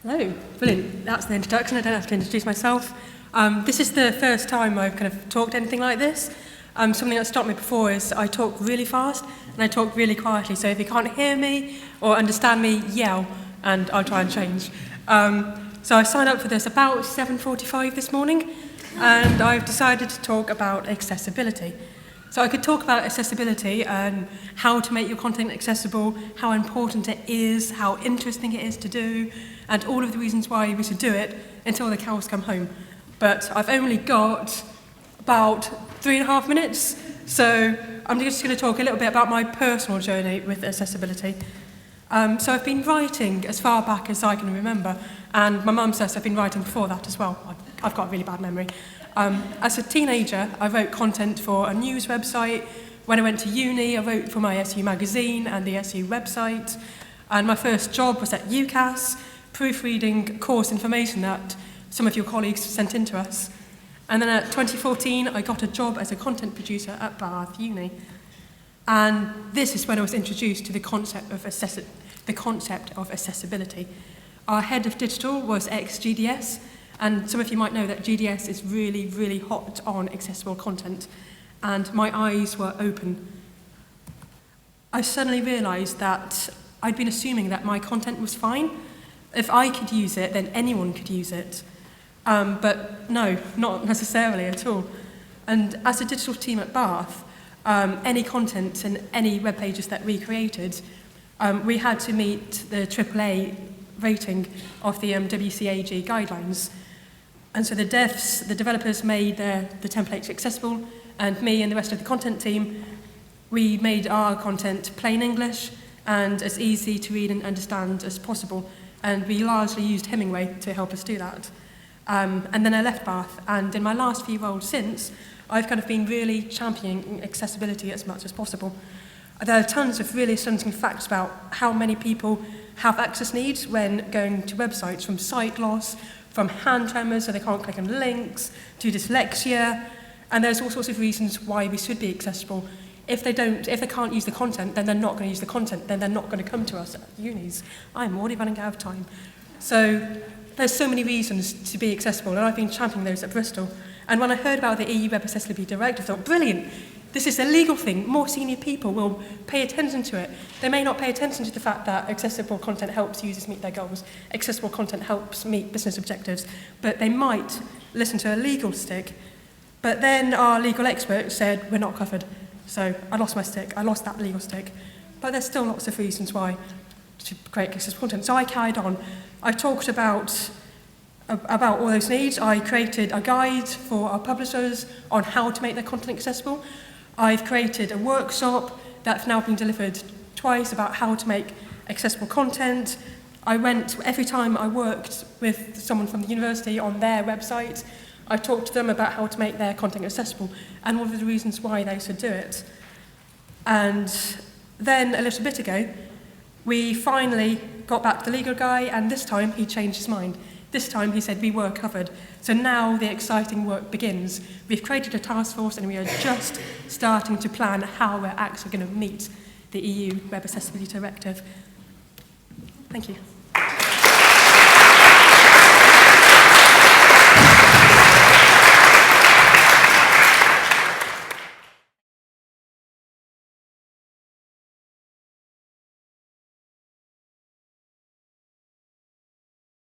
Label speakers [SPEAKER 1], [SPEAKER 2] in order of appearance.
[SPEAKER 1] Hello, brilliant. That's the introduction. I don't have to introduce myself. This is the first time I've kind of talked anything like this. Something that stopped me before is I talk really fast and I talk really quietly. So if you can't hear me or understand me, yell and I'll try and change. So I signed up for this about 7:45 this morning and I've decided to talk about accessibility. So I could talk about accessibility and how to make your content accessible, how important it is, how interesting it is to do, and all of the reasons why we should do it until the cows come home. But I've only got about 3.5 minutes, so I'm just going to talk a little bit about my personal journey with accessibility. So I've been writing as far back as I can remember, and my mum says I've been writing before that as well. I've got a really bad memory. As a teenager, I wrote content for a news website. When I went to uni, I wrote for my SU magazine and the SU website. And my first job was at UCAS, proofreading course information that some of your colleagues sent in to us. And then at 2014, I got a job as a content producer at Bath Uni. And this is when I was introduced to the concept of accessibility. Our head of digital was ex-GDS, and some of you might know that GDS is really, really hot on accessible content. And my eyes were open. I suddenly realised that I'd been assuming that my content was fine. If I could use it, then anyone could use it. But no, not necessarily at all. And as a digital team at Bath, any content and any web pages that we created, we had to meet the AAA rating of the WCAG guidelines. And so the developers made the templates accessible, and me and the rest of the content team, we made our content plain English and as easy to read and understand as possible. And we largely used Hemingway to help us do that. And then I left Bath, and in my last few roles since, I've kind of been really championing accessibility as much as possible. There are tons of really stunning facts about how many people have access needs when going to websites, from sight loss, from hand tremors so they can't click on links, to dyslexia, and there's all sorts of reasons why we should be accessible. If they can't use the content, then they're not going to use the content, then they're not going to come to us at unis. I'm already running out of time. So there's so many reasons to be accessible, and I've been championing those at Bristol. And when I heard about the EU Web Accessibility Directive, I thought, brilliant, this is a legal thing. More senior people will pay attention to it. They may not pay attention to the fact that accessible content helps users meet their goals, accessible content helps meet business objectives, but they might listen to a legal stick. But then our legal expert said, we're not covered. So I lost my stick, I lost that legal stick. But there's still lots of reasons why to create accessible content. So I carried on. I talked about all those needs. I created a guide for our publishers on how to make their content accessible. I've created a workshop that's now been delivered twice about how to make accessible content. Every time I worked with someone from the university on their website, I talked to them about how to make their content accessible and all of the reasons why they should do it. And then a little bit ago, we finally got back to the legal guy, and this time he changed his mind. This time he said we were covered. So now the exciting work begins. We've created a task force and we are just starting to plan how we're actually going to meet the EU Web Accessibility Directive. Thank you.